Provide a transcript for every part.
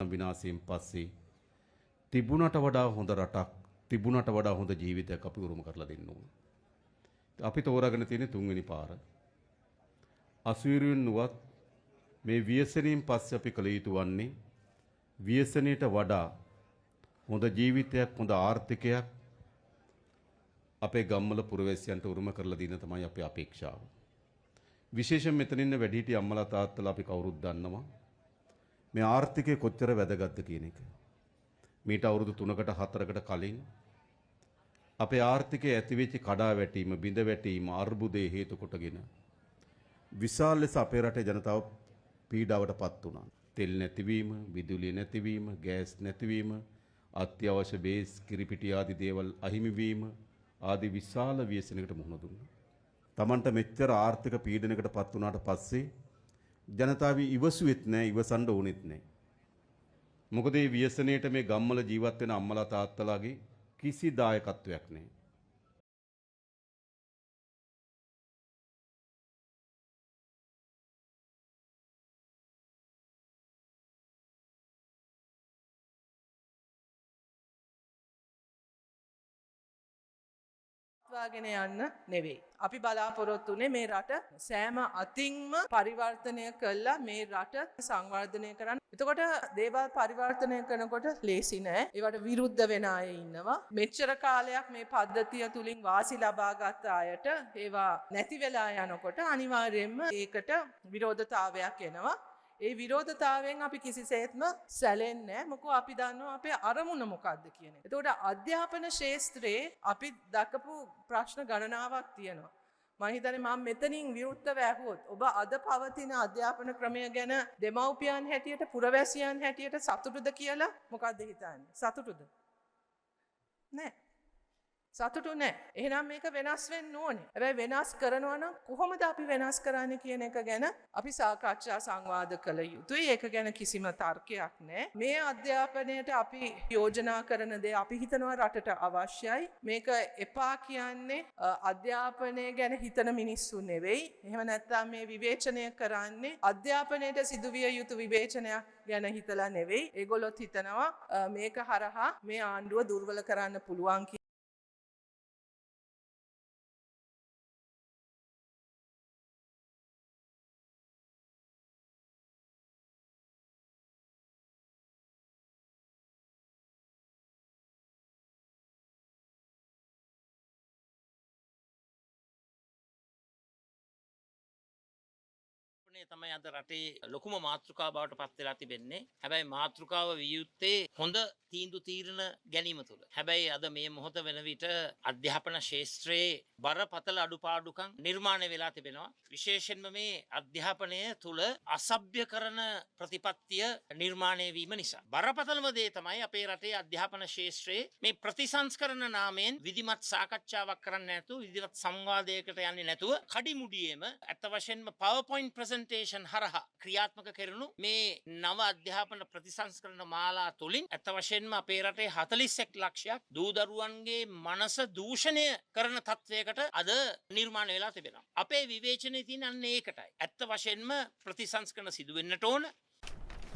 විනාශයෙන් පස්සේ තිබුණට වඩා හොඳ රටක් තිබුණට වඩා හොඳ ජීවිතයක් අපි උරුම කරලා දෙන්න ඕන. අපි තෝරාගෙන තියෙන තුන්වෙනි පාර. අසීරුවෙන් නුවත් මේ ව්‍යසනයෙන් පස්සේ අපි කළ යුතු වන්නේ ව්‍යසනයට වඩා හොඳ ජීවිතයක් හොඳ ආර්ථිකයක් අපේ ගම්වල පුරවැසියන්ට උරුම කරලා දෙන්න තමයි අපේ අපේක්ෂාව. විශේෂයෙන් මෙතන ඉන්න වැඩිහිටි අම්මලා තාත්තලා අපි කවුරුත් දන්නවා මේ ආර්ථිකය කොච්චර වැදගත්ද කියන එක. මීට අවුරුදු 3කට 4කට කලින් අපේ ආර්ථිකයේ ඇතිවෙච්ච කඩාවැටීම, බිඳ වැටීම, අර්බුදයේ හේතු කොටගෙන විශාල ලෙස අපේ රටේ ජනතාව පීඩාවටපත් වුණා. තෙල් නැතිවීම, විදුලිය නැතිවීම, ගෑස් නැතිවීම, අත්‍යවශ්‍ය බේස්, කිරිපිටි ආදී දේවල් අහිමි වීම ආදී විශාල ව්‍යසනයකට මුහුණ දුන්නා. Tamanට මෙච්චර ආර්ථික පීඩනයකටපත් වුණාට පස්සේ ජනතාව ඉවසුවෙත් නැහැ, ඉවසන්න ඕනෙත් නැහැ. මොකද මේ ව්‍යසනයේට මේ ගම්වල ජීවත් වෙන අම්මලා තාත්තලාගේ කිසි දායකත්වයක් නැහැ. වාගෙන යන්න නෙවෙයි. අපි බලාපොරොත්තු වෙන්නේ මේ රට සෑම අතින්ම පරිවර්තනය කළා මේ රට සංවර්ධනය කරන්න. එතකොට දේවල් පරිවර්තනය කරනකොට ලේසි නෑ. ඒවට විරුද්ධ වෙන අය ඉන්නවා. මෙච්චර කාලයක් මේ පද්ධතිය තුලින් වාසි ලබාගත් අයට ඒවා නැති වෙලා යනකොට අනිවාර්යයෙන්ම ඒකට විරෝධතාවයක් එනවා. ඒ විරෝධතාවයෙන් අපි කිසිසේත්ම සැලෙන්නේ නැහැ. මොකද අපි දන්නවා අපේ අරමුණ මොකක්ද කියන එක. එතකොට අධ්‍යාපන ශාස්ත්‍රයේ අපි දක්වපු ප්‍රශ්න ගණනාවක් තියෙනවා. මම හිතන්නේ මම මෙතනින් විවෘතව ඇහුවොත් ඔබ අද පවතින අධ්‍යාපන ක්‍රමය ගැන දෙමව්පියන් හැටියට පුරවැසියන් හැටියට සතුටුද කියලා මොකක්ද හිතන්නේ? සතුටුද? නැහැ. සතුටු නෑ. එහෙනම් මේක වෙනස් වෙන්න ඕනේ. හැබැයි වෙනස් කරනවා නම් කොහොමද අපි වෙනස් කරන්නේ කියන එක ගැන අපි සාකච්ඡා සංවාද කළ යුතුයි. ඒක ගැන කිසිම තර්කයක් නෑ. මේ අධ්‍යාපනයට අපි යෝජනා කරන දේ අපි හිතනවා රටට අවශ්‍යයි. මේක එපා කියන්නේ අධ්‍යාපනය ගැන හිතන මිනිස්සු නෙවෙයි. එහෙම නැත්නම් මේ විවේචනය කරන්නේ අධ්‍යාපනයට සිදුවිය යුතු විවේචනයක් ගැන හිතලා නෙවෙයි. ඒගොල්ලොත් හිතනවා මේක හරහා මේ ආණ්ඩුව දුර්වල කරන්න පුළුවන්. තමයි අද රටේ ලොකුම මාතෘකාව බවට පත් වෙලා තිබෙන්නේ. හැබැයි මාතෘකාව විය යුත්තේ හොඳ තීන්දුව తీරන ගැනීම තුළ. හැබැයි අද මේ මොහොත වෙන විට අධ්‍යාපන ශාස්ත්‍රයේ බරපතල අඩුපාඩුකම් නිර්මාණය වෙලා තිබෙනවා. විශේෂයෙන්ම මේ අධ්‍යාපනය තුළ අසභ්‍ය කරන ප්‍රතිපත්තිය නිර්මාණය වීම නිසා. බරපතලම දේ තමයි අපේ රටේ අධ්‍යාපන ශාස්ත්‍රයේ මේ ප්‍රතිසංස්කරණ නාමයෙන් විධිමත් සාකච්ඡාවක් කරන්න නැතුව, විධිමත් සංවාදයකට යන්නේ නැතුව කඩිමුඩියේම අත්ත වශයෙන්ම PowerPoint presentation හරහා ක්‍රියාත්මක කරනු මේ නව අධ්‍යාපන ප්‍රතිසංස්කරණ මාලා තුලින් අත්ත වශයෙන්ම අපේ රටේ 41 ලක්ෂයක් දූ දරුවන්ගේ මනස දූෂණය කරන තත්වයකට අද නිර්මාණය වෙලා තිබෙනවා. අපේ විවේචනයේ තියෙන අන්න ඒකටයි. අත්ත වශයෙන්ම ප්‍රතිසංස්කරණ සිදු වෙන්නට ඕන.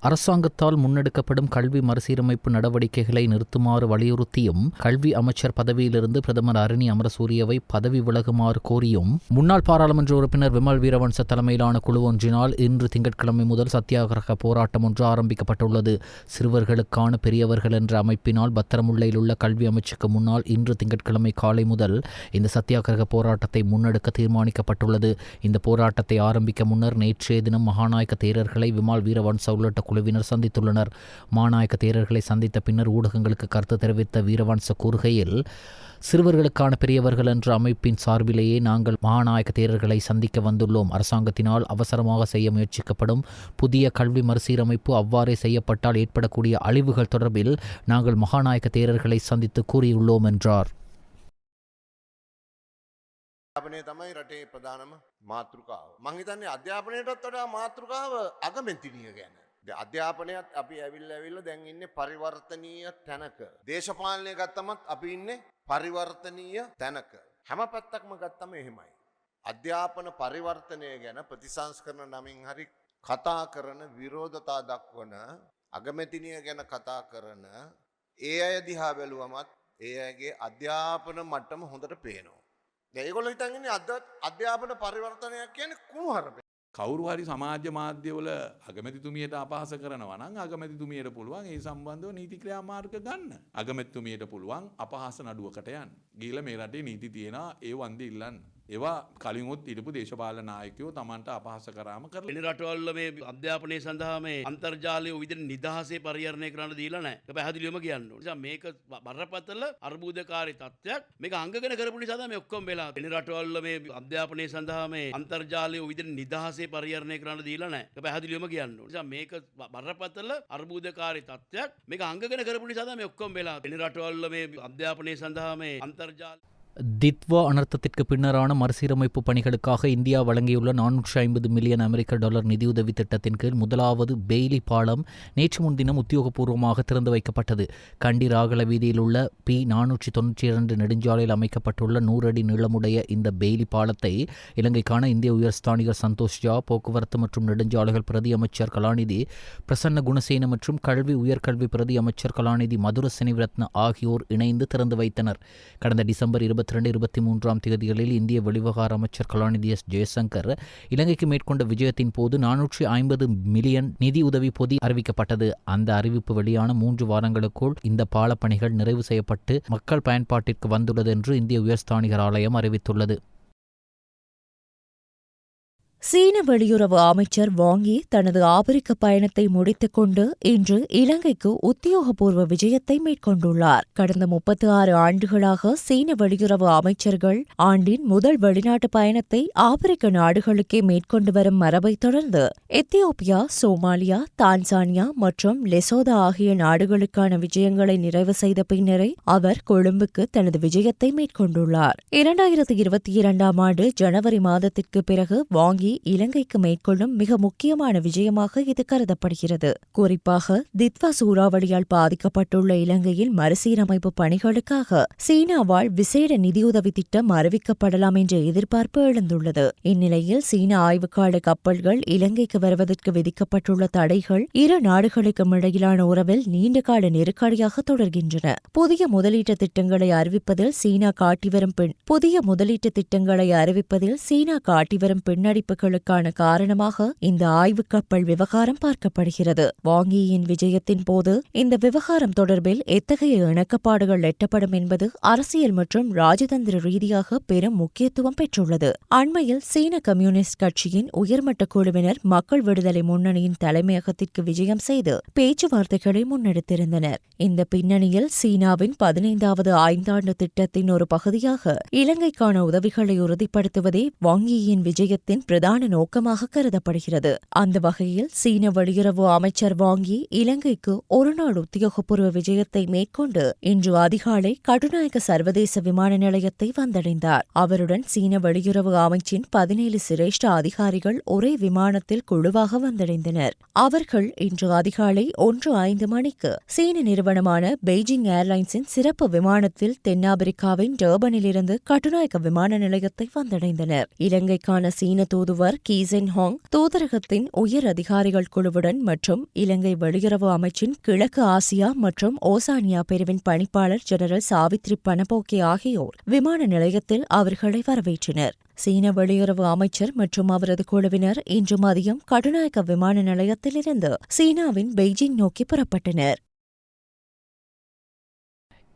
அரசாங்கத்தால் முன்னெடுக்கப்படும் கல்வி மறுசீரமைப்பு நடவடிக்கைகளை நிறுத்துமாறு வலியுறுத்தியும் கல்வி அமைச்சர் பதவியிலிருந்து பிரதமர் அரணி அமரசூரியவை பதவி விலகுமாறு கோரியும் முன்னாள் பாராளுமன்ற உறுப்பினர் விமல் வீரவன்ச தலைமையிலான குழு ஒன்றினால் இன்று திங்கட்கிழமை முதல் சத்தியாகிரக போராட்டம் ஒன்று ஆரம்பிக்கப்பட்டுள்ளது. சிறுவர்களுக்கான பெரியவர்கள் என்ற அமைப்பினால் பத்திரமுல்லையில் உள்ள கல்வி அமைச்சுக்கு முன்னால் இன்று திங்கட்கிழமை காலை முதல் இந்த சத்தியாகிரக போராட்டத்தை முன்னெடுக்க தீர்மானிக்கப்பட்டுள்ளது. இந்த போராட்டத்தை ஆரம்பிக்க முன்னர் நேற்றைய தினம் மகாநாயக்க தேரர்களை விமல் வீரவன்ச உள்ளிட்ட குழுவினர் சந்தித்துள்ளனர். மாநாயக்க தேரர்களை சந்தித்த பின்னர் ஊடகங்களுக்கு கருத்து தெரிவித்த வீரவன்ச கூறுகையில், சிறுவர்களுக்கான பெரியவர்கள் என்ற அமைப்பின் சார்பிலேயே நாங்கள் மகாநாயக்க தேரர்களை சந்திக்க வந்துள்ளோம். அரசாங்கத்தினால் அவசரமாக செய்ய முயற்சிக்கப்படும் புதிய கல்வி மறுசீரமைப்பு அவ்வாறே செய்யப்பட்டால் ஏற்படக்கூடிய அழிவுகள் தொடர்பில் நாங்கள் மகாநாயக்க தேரர்களை சந்தித்து கூறியுள்ளோம் என்றார். අධ්‍යාපනය තමයි රටේ ප්‍රධානම මාතෘකාව. මං හිතන්නේ අධ්‍යාපනයටත් වඩා මාතෘකාව අගමැතිනිය ගැන. අධ්‍යාපනයත් අපි ඇවිල්ලා දැන් ඉන්නේ පරිවර්තනීය තැනක. දේශපාලනය ගත්තමත් අපි ඉන්නේ පරිවර්තනීය තැනක. හැම පැත්තක්ම ගත්තම එහෙමයි. අධ්‍යාපන පරිවර්තනය ගැන ප්‍රතිසංස්කරණ නමින් හරි කතා කරන විරෝධතා දක්වන අගමැතිනිය ගැන කතා කරන ඒ අය දිහා බැලුවමත් ඒ අයගේ අධ්‍යාපන මට්ටම හොඳට පේනවා. ඒගොල්ලෝ හිතන් ඉන්නේ අධ්‍යාපන පරිවර්තනයක් කියන්නේ කුණුහරුප. කවුරු හරි සමාජ මාධ්‍යවල අගමැතිතුමියට අපහාස කරනවා නම් අගමැතිතුමියට පුළුවන් ඒ සම්බන්ධව නීති ක්‍රියාමාර්ග ගන්න. අගමැතිතුමියට පුළුවන් අපහාස නඩුවකට යන්න. ගිහලා මේ රටේ නීති තියෙනවා ඒ වන්දි ඉල්ලන්න. ඒවා කලින්ොත් හිටපු දේශපාලන නායකයෝ Tamanට අපහාස කරාම කරලා. වෙන රටවල මේ අධ්‍යාපනය සඳහා මේ අන්තර්ජාලය ඔය විදිහට නිදහසේ පරිහරණය කරන්න දීලා නැහැ. ඒක පැහැදිලිවම කියන්න ඕනේ. නිසා මේක බරපතල අර්බුදකාරී තත්ත්වයක්. මේක අංගගෙන කරපු නිසා තමයි මේ ඔක්කොම වෙලා. වෙන රටවල මේ අධ්‍යාපනය සඳහා මේ අන්තර්ජාලය ඔය විදිහට නිදහසේ පරිහරණය කරන්න දීලා නැහැ. ඒක පැහැදිලිවම කියන්න ඕනේ. නිසා මේක බරපතල අර්බුදකාරී තත්ත්වයක්. මේක අංගගෙන කරපු නිසා තමයි මේ ඔක්කොම වෙලා. වෙන රටවල මේ අධ්‍යාපනය සඳහා මේ අන්තර්ජාල தித்வா அனர்த்தத்திற்கு பின்னரான மறுசீரமைப்பு பணிகளுக்காக இந்தியா வழங்கியுள்ள 450 மில்லியன் அமெரிக்க டாலர் நிதியுதவி திட்டத்தின் கீழ் முதலாவது பெய்லி பாலம் நேற்று முன்தினம் உத்தியோகபூர்வமாக திறந்து வைக்கப்பட்டது. கண்டி ராகல வீதியில் உள்ள P492 நெடுஞ்சாலையில் அமைக்கப்பட்டுள்ள 100 அடி நீளமுடைய இந்த பெய்லி பாலத்தை இலங்கைக்கான இந்திய உயர்ஸ்தானிகர் சந்தோஷ் ஜா, போக்குவரத்து மற்றும் நெடுஞ்சாலைகள் பிரதி அமைச்சர் கலாநிதி பிரசன்ன குணசேன மற்றும் கல்வி உயர்கல்வி பிரதி அமைச்சர் கலாநிதி மதுர செனிவிரத்ன ஆகியோர் இணைந்து திறந்து வைத்தனர். கடந்த டிசம்பர் 22-23 தேதிகளில் இந்திய வெளிவகார அமைச்சர் கலாநிதி எஸ் ஜெயசங்கர் இலங்கைக்கு மேற்கொண்ட விஜயத்தின் போது 450 மில்லியன் நிதி உதவி பொதி அறிவிக்கப்பட்டது. அந்த அறிவிப்பு வெளியான 3 வாரங்களுக்குள் இந்த பாலப்பணிகள் நிறைவு செய்யப்பட்டு மக்கள் பயன்பாட்டிற்கு வந்துள்ளது என்று இந்திய உயர்ஸ்தானிகர் ஆலயம் அறிவித்துள்ளது. சீன வெளியுறவு அமைச்சர் வாங்கி தனது ஆப்பிரிக்க பயணத்தை முடித்துக் கொண்டு இன்று இலங்கைக்கு உத்தியோகபூர்வ விஜயத்தை மேற்கொண்டுள்ளார். கடந்த 36 ஆண்டுகளாக சீன வெளியுறவு அமைச்சர்கள் ஆண்டின் முதல் வெளிநாட்டு பயணத்தை ஆப்பிரிக்க நாடுகளுக்கே மேற்கொண்டு வரும் மரபை தொடர்ந்து எத்தியோப்பியா, சோமாலியா, தான்சானியா மற்றும் லெசோதா ஆகிய நாடுகளுக்கான விஜயங்களை நிறைவு செய்த பின்னரே அவர் கொழும்புக்கு தனது விஜயத்தை மேற்கொண்டுள்ளார். 2022 ஆண்டு ஜனவரி மாதத்திற்கு பிறகு வாங்கி இலங்கைக்கு மேற்கொள்ளும் மிக முக்கியமான விஜயமாக இது கருதப்படுகிறது. குறிப்பாக தித்வா சூறாவளியால் பாதிக்கப்பட்டுள்ள இலங்கையில் மறுசீரமைப்பு பணிகளுக்காக சீனாவால் விசேட நிதியுதவி திட்டம் அறிவிக்கப்படலாம் என்ற எதிர்பார்ப்பு எழுந்துள்ளது. இந்நிலையில் சீன ஆய்வுக்கால கப்பல்கள் இலங்கைக்கு வருவதற்கு விதிக்கப்பட்டுள்ள தடைகள் இரு நாடுகளுக்கும் இடையிலான உறவில் நீண்டகால நெருக்கடியாக தொடர்கின்றன. புதிய முதலீட்டு திட்டங்களை அறிவிப்பதில் சீனா காட்டி வரும் பின்னடிப்புகளுக்கான காரணமாக இந்த ஆய்வு கப்பல் விவகாரம் பார்க்கப்படுகிறது. வாங்கியின் விஜயத்தின் போது இந்த விவகாரம் தொடர்பில் எத்தகைய இணக்கப்பாடுகள் எட்டப்படும் என்பது அரசியல் மற்றும் ராஜதந்திர ரீதியாக பெரும் முக்கியத்துவம் பெற்றுள்ளது. அண்மையில் சீன கம்யூனிஸ்ட் கட்சியின் உயர்மட்ட குழுவினர் மக்கள் விடுதலை முன்னணியின் தலைமையகத்திற்கு விஜயம் செய்து பேச்சுவார்த்தைகளை முன்னெடுத்திருந்தனர். இந்த பின்னணியில் சீனாவின் 15வது ஐந்தாண்டு திட்டத்தின் ஒரு பகுதியாக இலங்கைக்கான உதவிகளை உறுதிப்படுத்துவதே வாங்கியின் விஜயத்தின் பிரதான நோக்கமாக கருதப்படுகிறது. அந்த வகையில் சீன வெளியுறவு அமைச்சர் வாங்கி இலங்கைக்கு ஒருநாள் உத்தியோகபூர்வ விஜயத்தை மேற்கொண்டு இன்று அதிகாலை கட்டுநாயக்க சர்வதேச விமான நிலையத்தை வந்தடைந்தார். அவருடன் சீன வெளியுறவு அமைச்சின் 17 சிரேஷ்ட அதிகாரிகள் ஒரே விமானத்தில் குழுவாக வந்தடைந்தனர். அவர்கள் இன்று அதிகாலை 1:05 மணிக்கு சீன நிறுவனமான பெய்ஜிங் ஏர்லைன்ஸின் சிறப்பு விமானத்தில் தென்னாப்பிரிக்காவின் டர்பனிலிருந்து கட்டுநாயக்க விமான நிலையத்தை வந்தடைந்தனர். இலங்கைக்கான சீன தூதுவர் கீசென் ஹாங் தூதரகத்தின் உயர் அதிகாரிகள் குழுவுடன் மற்றும் இலங்கை வெளியுறவு அமைச்சின் கிழக்கு ஆசியா மற்றும் ஓசானியா பிரிவின் பணிப்பாளர் ஜெனரல் சாவித்ரி பனபோக்கே ஆகியோர் விமான நிலையத்தில் அவர்களை வரவேற்றனர். சீன வெளியுறவு அமைச்சர் மற்றும் அவரது குழுவினர் இன்று மதியம் கட்டுநாயக்க விமான நிலையத்திலிருந்து சீனாவின் பெய்ஜிங் நோக்கி புறப்பட்டனர்.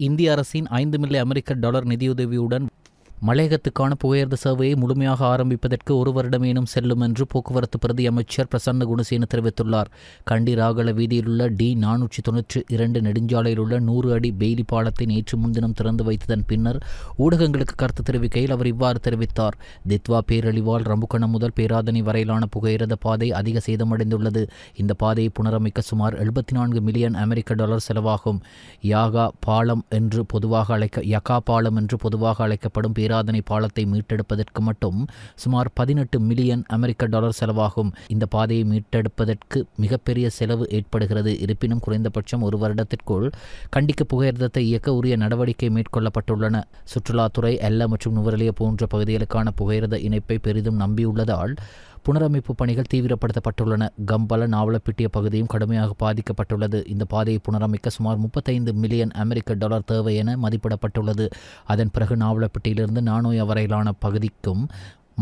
இந்திய அரசின் 5 மில்லியன் அமெரிக்க டாலர் நிதியுதவியுடன் மலையகத்துக்கான புகையிரத சேவையை முழுமையாக ஆரம்பிப்பதற்கு 1 வருடமேனும் செல்லும் என்று போக்குவரத்து பிரதி அமைச்சர் பிரசன்ன குணசேன தெரிவித்துள்ளார். கண்டி ராகல வீதியிலுள்ள D492 நெடுஞ்சாலையில் உள்ள 100 அடி பெய்லி பாலத்தை நேற்று முன்தினம் திறந்து வைத்ததன் பின்னர் ஊடகங்களுக்கு கருத்து தெரிவிக்கையில் அவர் இவ்வாறு தெரிவித்தார். தித்வா பேரழிவால் ரம்புக்கணம் முதல் பேராதனை வரையிலான புகையிரத பாதை அதிக சேதமடைந்துள்ளது. இந்த பாதையை புனரமைக்க சுமார் 74 மில்லியன் அமெரிக்க டாலர் செலவாகும். யகா பாலம் என்று பொதுவாக அழைக்கப்படும் பேராதனை பாலத்தை மீட்டெடுப்பதற்கு மட்டும் சுமார் 18 மில்லியன் அமெரிக்க டாலர் செலவாகும். இந்த பாதையை மீட்டெடுப்பதற்கு மிகப்பெரிய செலவு ஏற்படுகிறது. இருப்பினும் குறைந்தபட்சம் 1 வருடத்திற்குள் கண்டிக்கு புகையிரதத்தை இயக்க உரிய நடவடிக்கை மேற்கொள்ளப்பட்டுள்ளன. சுற்றுலாத்துறை, எல்ல மற்றும் நுவரெலியா போன்ற பகுதிகளுக்கான புகையிரத இணைப்பை பெரிதும் நம்பியுள்ளதால் புனரமைப்பு பணிகள் தீவிரப்படுத்தப்பட்டுள்ளன. கம்பல நாவலப்பிட்டிய பகுதியும் கடுமையாக பாதிக்கப்பட்டுள்ளது. இந்த பாதையை புனரமைக்க சுமார் 35 மில்லியன் அமெரிக்க டாலர் தேவை என மதிப்பிடப்பட்டுள்ளது. அதன் பிறகு நாவலப்பிட்டியிலிருந்து நானோயா வரையிலான பகுதிக்கும்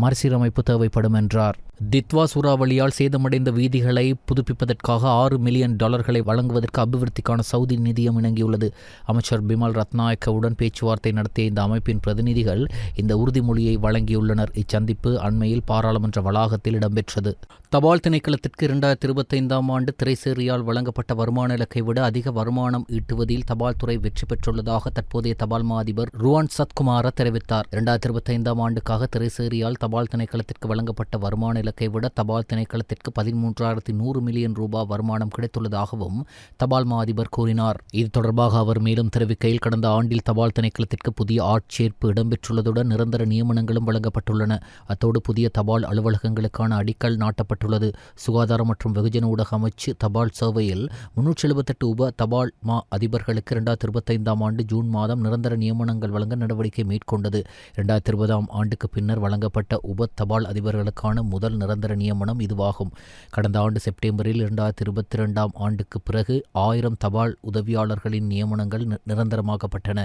மறுசீரமைப்பு தேவைப்படும் என்றார். தித்வா சூறாவளியால் சேதமடைந்த வீதிகளை புதுப்பிப்பதற்காக 6 மில்லியன் டாலர்களை வழங்குவதற்கு அபிவிருத்திக்கான சவுதி நிதியம் இணங்கியுள்ளது. அமைச்சர் பிமல் ரத்நாயக்கவுடன் பேச்சுவார்த்தை நடத்திய இந்த அமைப்பின் பிரதிநிதிகள் இந்த உறுதிமொழியை வழங்கியுள்ளனர். இச்சந்திப்பு அண்மையில் பாராளுமன்ற வளாகத்தில் இடம்பெற்றது. தபால் திணைக்களத்திற்கு 2025ஆம் ஆண்டு திரைசேரியால் வழங்கப்பட்ட வருமான இலக்கை விட அதிக வருமானம் ஈட்டுவதில் தபால் துறை வெற்றி பெற்றுள்ளதாக தற்போதைய தபால் மா அதிபர் ருவான் சத்குமார தெரிவித்தார். 2025ஆம் ஆண்டுக்காக திரைசேரியால் தபால் திணைக்களத்திற்கு வழங்கப்பட்ட வருமான இலக்கை விட தபால் திணைக்களத்திற்கு 13,100 மில்லியன் ரூபாய் வருமானம் கிடைத்துள்ளதாகவும் தபால் மா அதிபர் கூறினார். இது தொடர்பாக அவர் மேலும் தெரிவிக்கையில், கடந்த ஆண்டில் தபால் திணைக்களத்திற்கு புதிய ஆட்சேர்ப்பு இடம்பெற்றுள்ளதுடன் நிரந்தர நியமனங்களும் வழங்கப்பட்டுள்ளன. அத்தோடு புதிய தபால் அலுவலகங்களுக்கான அடிக்கல் நாட்டப்பட்டுள்ளது. சுகாதாரம் மற்றும் வெகுஜன ஊடக அமைச்சு தபால் சேவையில் 378 உப தபால் மா அதிபர்களுக்கு 2025ஆம் ஆண்டு ஜூன் மாதம் நிரந்தர நியமனங்கள் வழங்க நடவடிக்கை மேற்கொண்டது. 2020ஆம் ஆண்டுக்கு பின்னர் வழங்கப்பட்ட உப தபால் அதிபர்களுக்கான முதல் நிரந்தர நியமனம் இதுவாகும். கடந்த ஆண்டு செப்டம்பரில் 2022ஆம் ஆண்டுக்கு பிறகு 1000 தபால் உதவியாளர்களின் நியமனங்கள் நிரந்தரமாக்கப்பட்டன.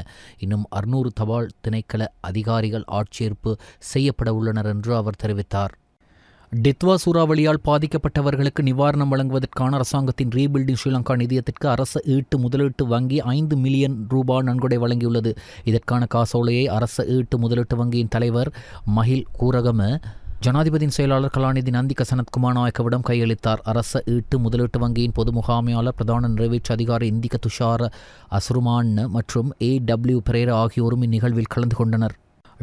இன்னும் 600 தபால் திணைக்கள அதிகாரிகள் ஆட்சேர்ப்பு செய்யப்பட உள்ளனர் என்று அவர் தெரிவித்தார். டித்வா சூறாவளியால் பாதிக்கப்பட்டவர்களுக்கு நிவாரணம் வழங்குவதற்கான அரசாங்கத்தின் ரீபில்டிங் ஸ்ரீலங்கா நிதியத்திற்கு அரச ஈட்டு முதலீட்டு வங்கி 5 மில்லியன் ரூபாய் நன்கொடை வழங்கியுள்ளது. இதற்கான காசோலையை அரச ஈட்டு முதலீட்டு வங்கியின் தலைவர் மஹில் கூரகம ஜனாதிபதியின் செயலாளர் கலாநிதி நந்திக சனத்குமார் கையளித்தார். அரச ஈட்டு முதலீட்டு வங்கியின் பொது முகாமையாளர் பிரதான நிறைவேற்று அதிகாரி இந்திக துஷார அசுருமான் மற்றும் AW பெரேரா ஆகியோரும் இந்நிகழ்வில் கலந்து கொண்டனர்.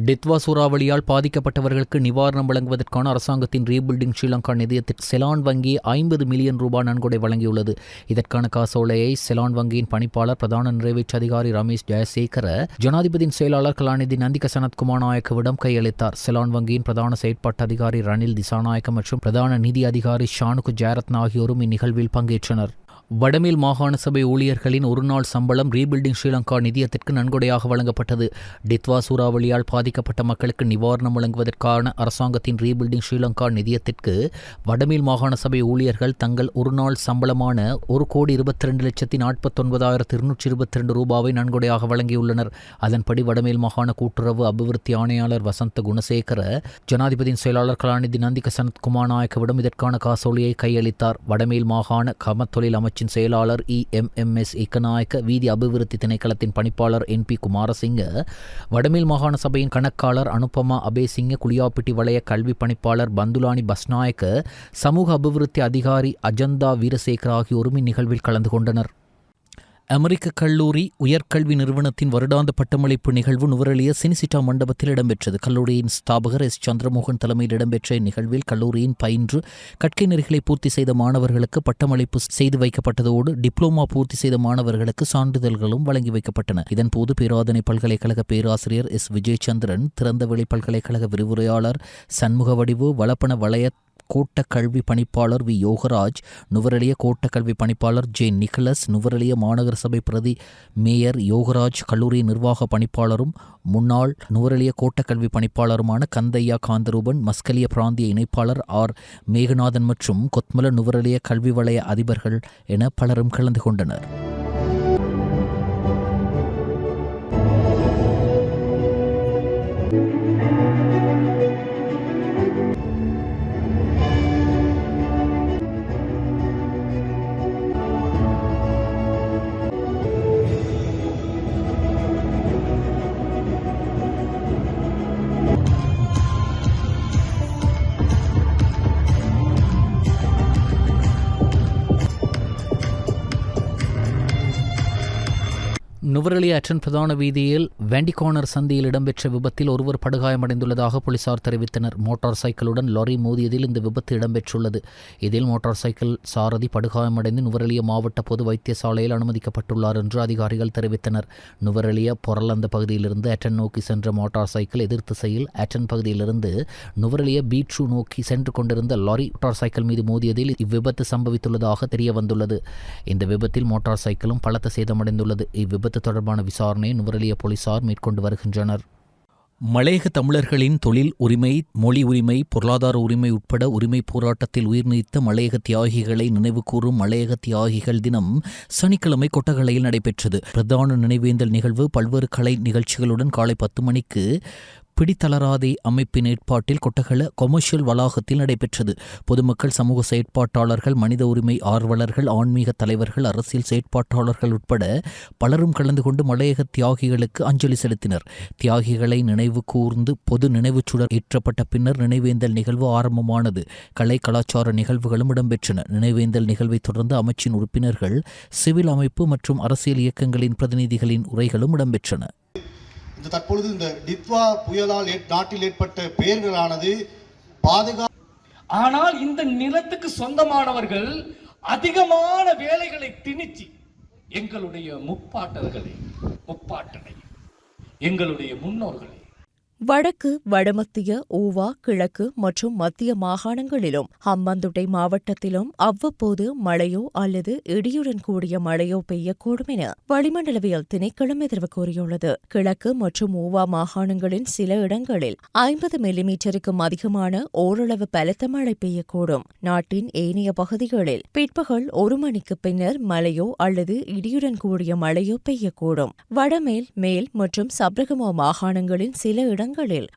டித்வா சூறாவளியால் பாதிக்கப்பட்டவர்களுக்கு நிவாரணம் வழங்குவதற்கான அரசாங்கத்தின் ரீபில்டிங் ஸ்ரீலங்கா நிதியத்திற்கு செலான் வங்கி 50 மில்லியன் ரூபாய் நன்கொடை வழங்கியுள்ளது. இதற்கான காசோலையை செலான் வங்கியின் பணிப்பாளர் பிரதான நிறைவேற்று அதிகாரி ரமேஷ் ஜெயசேகர ஜனாதிபதியின் செயலாளர் கலாநிதி நந்திக சனத்குமார் நாயக்கவிடம் கையளித்தார். செலான் வங்கியின் பிரதான செயற்பாட்டு அதிகாரி ரணில் திசாநாயக்க மற்றும் பிரதான நிதி அதிகாரி ஷானுக்கு ஜெயரத்ன ஆகியோரும் இந்நிகழ்வில் பங்கேற்றனர். வடமேல் மாகாண சபை ஊழியர்களின் ஒருநாள் சம்பளம் ரீபில்டிங் ஸ்ரீலங்கா நிதியத்திற்கு நன்கொடையாக வழங்கப்பட்டது. டித்வா சூறாவளியால் பாதிக்கப்பட்ட மக்களுக்கு நிவாரணம் வழங்குவதற்கான அரசாங்கத்தின் ரீபில்டிங் ஸ்ரீலங்கா நிதியத்திற்கு வடமேல் மாகாண சபை ஊழியர்கள் தங்கள் ஒருநாள் சம்பளமான 1,22,49,222 ரூபாவை நன்கொடையாக வழங்கியுள்ளனர். அதன்படி வடமேல் மாகாண கூட்டுறவு அபிவிருத்தி ஆணையாளர் வசந்த குணசேகர ஜனாதிபதியின் செயலாளர் கலாநிதி நந்திக சனத்குமார் நாயக்கவிடம் இதற்கான காசோலையை கையளித்தார். வடமேல் மாகாண கமத்தொழில் அமைச்சின் செயலாளர் EMMS ஏக்கநாயக்க, வீதி அபிவிருத்தி திணைக்களத்தின் பணிப்பாளர் NP குமாரசிங்க, வடமேல் மாகாண சபையின் கணக்காளர் அனுபமா அபேசிங்க, குளியாப்பிட்டி வலய கல்வி பணிப்பாளர் பந்துலானி பஸ்நாயக்க, சமூக அபிவிருத்தி அதிகாரி அஜந்தா வீரசேகர் ஆகியோரும் இந்நிகழ்வில் கலந்து கொண்டனர். அமெரிக்க கல்லூரி உயர்கல்வி நிறுவனத்தின் வருடாந்த பட்டமளிப்பு நிகழ்வு நுவரெலிய சினிசிட்டா மண்டபத்தில் இடம்பெற்றது. கல்லூரியின் ஸ்தாபகர் S. சந்திரமோகன் தலைமையில் இடம்பெற்ற இந்நிகழ்வில் கல்லூரியின் பயின்று கற்கை நெறிகளை பூர்த்தி செய்த மாணவர்களுக்கு பட்டமளிப்பு செய்து வைக்கப்பட்டதோடு டிப்ளோமா பூர்த்தி செய்த மாணவர்களுக்கு சான்றிதழ்களும் வழங்கி வைக்கப்பட்டன. இதன்போது பேராதனை பல்கலைக்கழக பேராசிரியர் S. விஜயச்சந்திரன், திறந்தவெளி பல்கலைக்கழக விரிவுரையாளர் சண்முகவடிவு, வளப்பண வலய கோட்ட கல்வி பணிப்பாளர் V. யோகராஜ், நுவரெலிய கோட்ட கல்வி பணிப்பாளர் J. நிக்கலஸ், நுவரெலிய மாநகர சபை பிரதி மேயர் யோகராஜ், கல்லூரி நிர்வாக பணிப்பாளரும் முன்னாள் நுவரெலிய கோட்ட கல்வி பணிப்பாளருமான கந்தையா காந்தரூபன், மஸ்கலிய பிராந்திய இணைப்பாளர் R. மேகநாதன் மற்றும் கொத்மல நுவரெலிய கல்வி வலய அதிபர்கள் என பலரும் கலந்து கொண்டனர். நுவரெலிய அட்டன் பிரதான வீதியில் வேண்டிகார்னர் சந்தியில் இடம்பெற்ற விபத்தில் ஒருவர் படுகாயமடைந்துள்ளதாக போலீசார் தெரிவித்தனர். மோட்டார் சைக்கிளுடன் லாரி மோதியதில் இந்த விபத்து இடம்பெற்றுள்ளது. இதில் மோட்டார் சைக்கிள் சாரதி படுகாயமடைந்து நுவரெலிய மாவட்ட பொது வைத்தியசாலையில் அனுமதிக்கப்பட்டுள்ளார் என்று அதிகாரிகள் தெரிவித்தனர். நுவரெலிய பொரலந்த பகுதியிலிருந்து அட்டன் நோக்கி சென்ற மோட்டார் சைக்கிள் எதிர் திசையில் அட்டன் பகுதியிலிருந்து நுவரெலிய பீட்ரூ நோக்கி சென்று கொண்டிருந்த லாரி மோட்டார் சைக்கிள் மீது மோதியதில் இவ்விபத்து சம்பவித்துள்ளதாக தெரிய வந்துள்ளது. இந்த விபத்தில் மோட்டார் சைக்கிளும் பலத்த சேதமடைந்துள்ளது. இவ்விபத்து தொடர்பான விசாரணையை நுவரெலிய போலீசார் மேற்கொண்டு வருகின்றனர். மலையக தமிழர்களின் தொழில் உரிமை, மொழி உரிமை, பொருளாதார உரிமை உட்பட உரிமை போராட்டத்தில் உயிர் நீத்த மலையக தியாகிகளை நினைவுகூரும் மலையக தியாகிகள் தினம் சனிக்கிழமை கொட்டகலையில் நடைபெற்றது. பிரதான நினைவேந்தல் நிகழ்வு பல்வேறு கலை நிகழ்ச்சிகளுடன் காலை 10 மணிக்கு பிடித்தளராதே அமைப்பின் ஏற்பாட்டில் கொட்டகல கொமர்ஷியல் வளாகத்தில் நடைபெற்றது. பொதுமக்கள், சமூக செயற்பாட்டாளர்கள், மனித உரிமை ஆர்வலர்கள், ஆன்மீக தலைவர்கள், அரசியல் செயற்பாட்டாளர்கள் உட்பட பலரும் கலந்து கொண்டு மலையக தியாகிகளுக்கு அஞ்சலி செலுத்தினர். தியாகிகளை நினைவு கூர்ந்து பொது நினைவுச்சுடர் ஏற்றப்பட்ட பின்னர் நினைவேந்தல் நிகழ்வு ஆரம்பமானது. கலை கலாச்சார நிகழ்வுகளும் இடம்பெற்றன. நினைவேந்தல் நிகழ்வை தொடர்ந்து அமைச்சின் உறுப்பினர்கள், சிவில் அமைப்பு மற்றும் அரசியல் இயக்கங்களின் பிரதிநிதிகளின் உரைகளும் இடம்பெற்றன. இந்த தற்பொழுது இந்த டித்வா புயலால் நாட்டில் ஏற்பட்ட பெயர்களானது ஆனால் இந்த நிலத்துக்கு சொந்தமானவர்கள் அதிகமான வேலைகளை திணிச்சு எங்களுடைய முப்பாட்டனை எங்களுடைய முன்னோர்களை வடக்கு, வடமத்திய, ஊவா, கிழக்கு மற்றும் மத்திய மாகாணங்களிலும் ஹம்பாந்தோட்டை மாவட்டத்திலும் அவ்வப்போது மழையோ அல்லது இடியுடன் கூடிய மழையோ பெய்யக்கூடும் என வளிமண்டலவியல் திணைக்களம் எதிர்வு கூறியுள்ளது. கிழக்கு மற்றும் ஊவா மாகாணங்களின் சில இடங்களில் 50 மில்லிமீட்டருக்கும் அதிகமான ஓரளவு பலத்த மழை பெய்யக்கூடும். நாட்டின் ஏனைய பகுதிகளில் பிற்பகல் 1 மணிக்கு பின்னர் மழையோ அல்லது இடியுடன் கூடிய மழையோ பெய்யக்கூடும். வடமேல், மேல் மற்றும் சப்ரகமோ மாகாணங்களின் சில இடங்களில்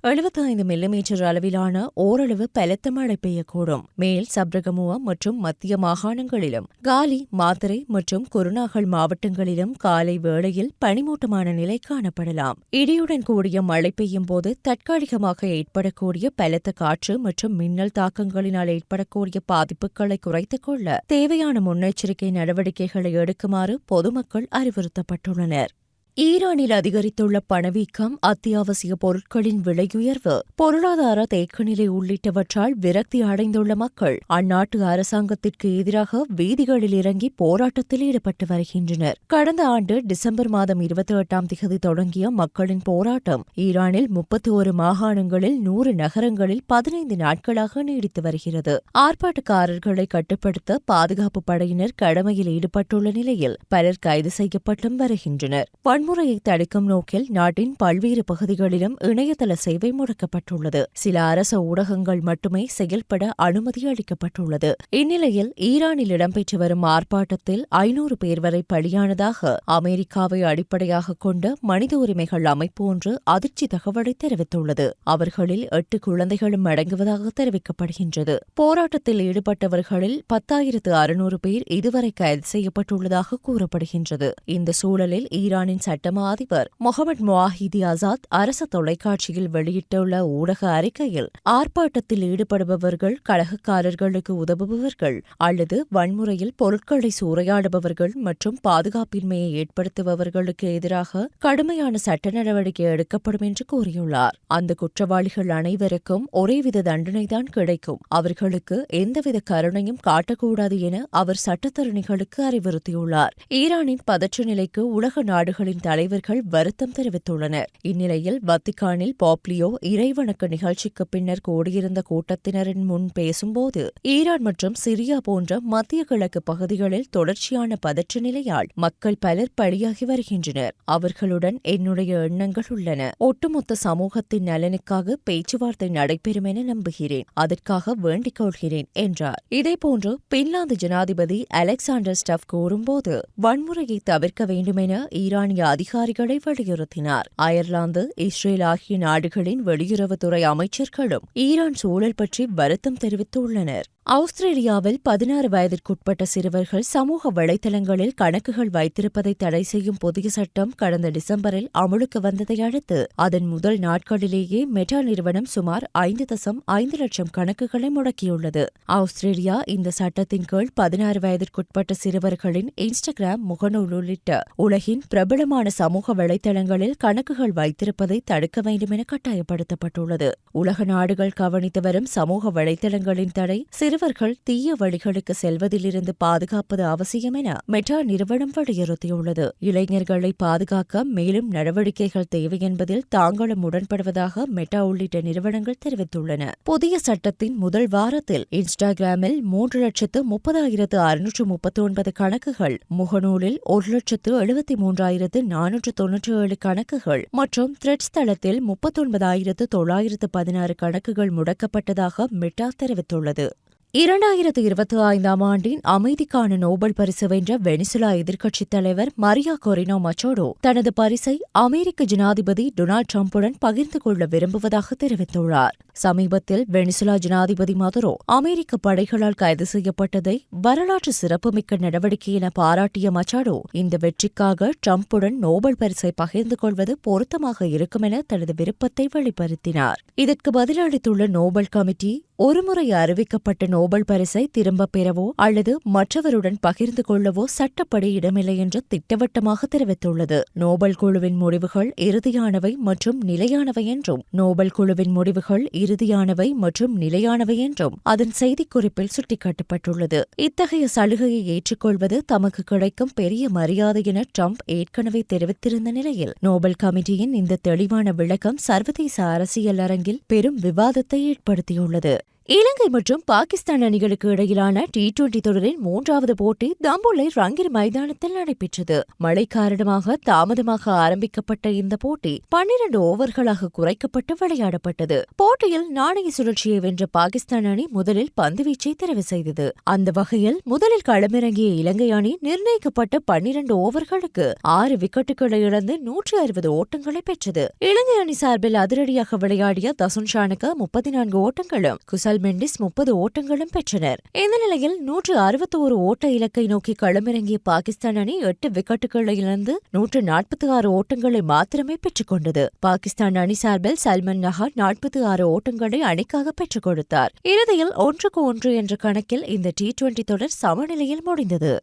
75 மில்லிமீட்டர் அளவிலான ஓரளவு பலத்த மழை பெய்யக்கூடும். மேல் சப்ரகமுவா மற்றும் மத்திய மாகாணங்களிலும், காலி, மாத்தறை மற்றும் குருநாகல் மாவட்டங்களிலும் காலை வேளையில் பனிமூட்டமான நிலை காணப்படலாம். இடியுடன் கூடிய மழை பெய்யும் போது தற்காலிகமாக ஏற்படக்கூடிய பலத்த காற்று மற்றும் மின்னல் தாக்கங்களினால் ஏற்படக்கூடிய பாதிப்புகளை குறைத்துக் கொள்ள தேவையான முன்னெச்சரிக்கை நடவடிக்கைகளை எடுக்குமாறு பொதுமக்கள் அறிவுறுத்தப்பட்டுள்ளனர். ஈரானில் அதிகரித்துள்ள பணவீக்கம், அத்தியாவசிய பொருட்களின் விலையுயர்வு, பொருளாதார தேக்கநிலை உள்ளிட்டவற்றால் விரக்தி அடைந்துள்ள மக்கள் அந்நாட்டு அரசாங்கத்திற்கு எதிராக வீதிகளில் இறங்கி போராட்டத்தில் ஈடுபட்டு வருகின்றனர். கடந்த ஆண்டு டிசம்பர் மாதம் 28ஆம் தேதி தொடங்கிய மக்களின் போராட்டம் ஈரானில் 31 மாகாணங்களில் 100 நகரங்களில் 15 நாட்களாக நீடித்து வருகிறது. ஆர்ப்பாட்டக்காரர்களை கட்டுப்படுத்த பாதுகாப்பு படையினர் கடமையில் ஈடுபட்டுள்ள நிலையில் பலர் கைது செய்யப்பட்டும் வருகின்றனர். வன்முறையை தடுக்கும் நோக்கில் நாட்டின் பல்வேறு பகுதிகளிலும் இணையதள சேவை முடக்கப்பட்டுள்ளது. சில அரச ஊடகங்கள் மட்டுமே செயல்பட அனுமதி அளிக்கப்பட்டுள்ளது. இந்நிலையில் ஈரானில் இடம்பெற்று வரும் ஆர்ப்பாட்டத்தில் 500 பேர் வரை பலியானதாக அமெரிக்காவை அடிப்படையாக கொண்ட மனித உரிமைகள் அமைப்பு ஒன்று அதிர்ச்சி தகவலை தெரிவித்துள்ளது. அவர்களில் 8 குழந்தைகளும் அடங்குவதாக தெரிவிக்கப்படுகின்றது. போராட்டத்தில் ஈடுபட்டவர்களில் 10,600 பேர் இதுவரை கைது செய்யப்பட்டுள்ளதாக கூறப்படுகின்றது. இந்த சூழலில் ஈரானின் சட்டமா அதிபர் முகமது முவாஹிதி ஆசாத் அரசு தொலைக்காட்சியில் வெளியிட்டுள்ள ஊடக அறிக்கையில், ஆர்ப்பாட்டத்தில் ஈடுபடுபவர்கள் கலகக்காரர்களுக்கு உதவுபவர்கள் அல்லது வன்முறையில் பொருட்களை சூறையாடுபவர்கள் மற்றும் பாதுகாப்பின்மையை ஏற்படுத்துபவர்களுக்கு எதிராக கடுமையான சட்ட நடவடிக்கை எடுக்கப்படும் என்று கூறியுள்ளார். அந்த குற்றவாளிகள் அனைவருக்கும் ஒரேவித தண்டனைதான் கிடைக்கும். அவர்களுக்கு எந்தவித கருணையும் காட்டக்கூடாது என அவர் சட்டத்தரணிகளுக்கு அறிவுறுத்தியுள்ளார். ஈரானின் பதற்ற நிலைக்கு உலக நாடுகளின் தலைவர்கள் வருத்தம் தெரிவித்துள்ளனர். இந்நிலையில் வத்திக்கானில் பாப்லியோ இறைவணக்க நிகழ்ச்சிக்கு பின்னர் கூடியிருந்த கூட்டத்தினரின் முன் பேசும்போது, ஈரான் மற்றும் சிரியா போன்ற மத்திய கிழக்கு பகுதிகளில் தொடர்ச்சியான பதற்ற நிலையால் மக்கள் பலர் பலியாகி வருகின்றனர். அவர்களுடன் என்னுடைய எண்ணங்கள் உள்ளன. ஒட்டுமொத்த சமூகத்தின் நலனுக்காக பேச்சுவார்த்தை நடைபெறும் என நம்புகிறேன். அதற்காக வேண்டிக் கொள்கிறேன் என்றார். இதேபோன்று பின்லாந்து ஜனாதிபதி அலெக்சாண்டர் ஸ்டஃப் கூறும்போது, வன்முறையை தவிர்க்க வேண்டும் என ஈரானிய அதிகாரிகளை வலியுறுத்தினார். அயர்லாந்து, இஸ்ரேல் ஆகிய நாடுகளின் வெளியுறவுத்துறை அமைச்சர்களும் ஈரான் சூழல் பற்றி வருத்தம் தெரிவித்துள்ளனர். ஆஸ்திரேலியாவில் 16 வயதிற்குட்பட்ட சிறுவர்கள் சமூக வலைதளங்களில் கணக்குகள் வைத்திருப்பதை தடை செய்யும் புதிய சட்டம் கடந்த டிசம்பரில் அமலுக்கு வந்ததை அடுத்து அதன் முதல் நாட்களிலேயே மெட்டா நிறுவனம் சுமார் 5.5 லட்சம் கணக்குகளை முடக்கியுள்ளது. ஆஸ்திரேலியா இந்த சட்டத்தின் கீழ் 16 வயதிற்குட்பட்ட சிறுவர்களின் இன்ஸ்டாகிராம், முகநூல் உள்ளிட்ட உலகின் பிரபலமான சமூக வலைதளங்களில் கணக்குகள் வைத்திருப்பதை தடுக்க வேண்டும் என கட்டாயப்படுத்தப்பட்டுள்ளது. உலக நாடுகள் கவனித்து வரும் சமூக வலைதளங்களின் தடை சிறுவர் சிறுவர்கள் தீய வழிகளுக்கு செல்வதிலிருந்து பாதுகாப்பது அவசியம் என மெட்டா நிறுவனம் வலியுறுத்தியுள்ளது. இளைஞர்களை பாதுகாக்க மேலும் நடவடிக்கைகள் தேவை என்பதில் தாங்களும் உடன்படுவதாக மெட்டா உள்ளிட்ட நிறுவனங்கள் தெரிவித்துள்ளன. புதிய சட்டத்தின் முதல் வாரத்தில் இன்ஸ்டாகிராமில் 3,30,639 கணக்குகள், முகநூலில் 1,73,497 கணக்குகள் மற்றும் த்ரெட்ஸ் தளத்தில் 39,916 கணக்குகள் முடக்கப்பட்டதாக மெட்டா தெரிவித்துள்ளது. 2025 ஆண்டின் அமைதிக்கான நோபல் பரிசு வென்ற வெனிசுலா எதிர்க்கட்சித் தலைவர் மரியா கொரினோ மச்சோடோ தனது பரிசை அமெரிக்க ஜனாதிபதி டொனால்டு டிரம்புடன் பகிர்ந்து கொள்ள விரும்புவதாக தெரிவித்துள்ளார். சமீபத்தில் வெனிசுலா ஜனாதிபதி மதுரோ அமெரிக்க படைகளால் கைது செய்யப்பட்டதை வரலாற்று சிறப்புமிக்க நடவடிக்கை என பாராட்டிய மச்சாடோ இந்த வெற்றிக்காக டிரம்புடன் நோபல் பரிசை பகிர்ந்து கொள்வது பொருத்தமாக இருக்கும் என தனது விருப்பத்தை வெளிப்படுத்தினார். இதற்கு பதிலளித்துள்ள நோபல் கமிட்டி ஒருமுறை அறிவிக்கப்பட்ட நோபல் பரிசை திரும்பப் பெறவோ அல்லது மற்றவருடன் பகிர்ந்து கொள்ளவோ சட்டப்படி இடமில்லை என்று திட்டவட்டமாக தெரிவித்துள்ளது. நோபல் குழுவின் முடிவுகள் இறுதியானவை மற்றும் நிலையானவை என்றும் நோபல் குழுவின் முடிவுகள் இறுதியானவை மற்றும் நிலையானவை என்றும் அதன் செய்திக்குறிப்பில் சுட்டிக்காட்டப்பட்டுள்ளது. இத்தகைய சலுகையை ஏற்றுக்கொள்வது தமக்கு கிடைக்கும் பெரிய மரியாதை என ட்ரம்ப் ஏற்கனவே தெரிவித்திருந்த நிலையில் நோபல் கமிட்டியின் இந்த தெளிவான விளக்கம் சர்வதேச அரசியல் அரங்கில் பெரும் விவாதத்தை ஏற்படுத்தியுள்ளது. இலங்கை மற்றும் பாகிஸ்தான் அணிகளுக்கு இடையிலான T20 தொடரின் 3வது போட்டி தம்புள்ளை ரங்கிர் மைதானத்தில் நடைபெற்றது. மழை காரணமாக தாமதமாக ஆரம்பிக்கப்பட்ட இந்த போட்டி 12 ஓவர்களாக குறைக்கப்பட்டு விளையாடப்பட்டது. போட்டியில் நாணய சுழற்சியை வென்ற பாகிஸ்தான் அணி முதலில் பந்துவீச்சை தெரிவு செய்தது. அந்த வகையில் முதலில் களமிறங்கிய இலங்கை அணி நிர்ணயிக்கப்பட்ட 12 ஓவர்களுக்கு 6 விக்கெட்டுகளை இழந்து 160 ஓட்டங்களை பெற்றது. இலங்கை அணி சார்பில் அதிரடியாக விளையாடிய தசுன் ஷானக 34 ஓட்டங்களும் குசல் மெண்டிஸ் 30 ஓட்டங்களும் பெற்றனர். இந்த நிலையில் 161 ஓட்ட இலக்கை நோக்கி களமிறங்கிய பாகிஸ்தான் அணி 8 விக்கெட்டுகளை இழந்து 146 ஓட்டங்களை மாத்திரமே பெற்றுக் கொண்டது. பாகிஸ்தான் அணி சார்பில் சல்மன் நஹார் 46 ஓட்டங்களை அணிக்காக பெற்றுக் கொடுத்தார். இறுதியில் 1-1 என்ற கணக்கில் இந்த T20 தொடர் சமநிலையில் முடிந்தது.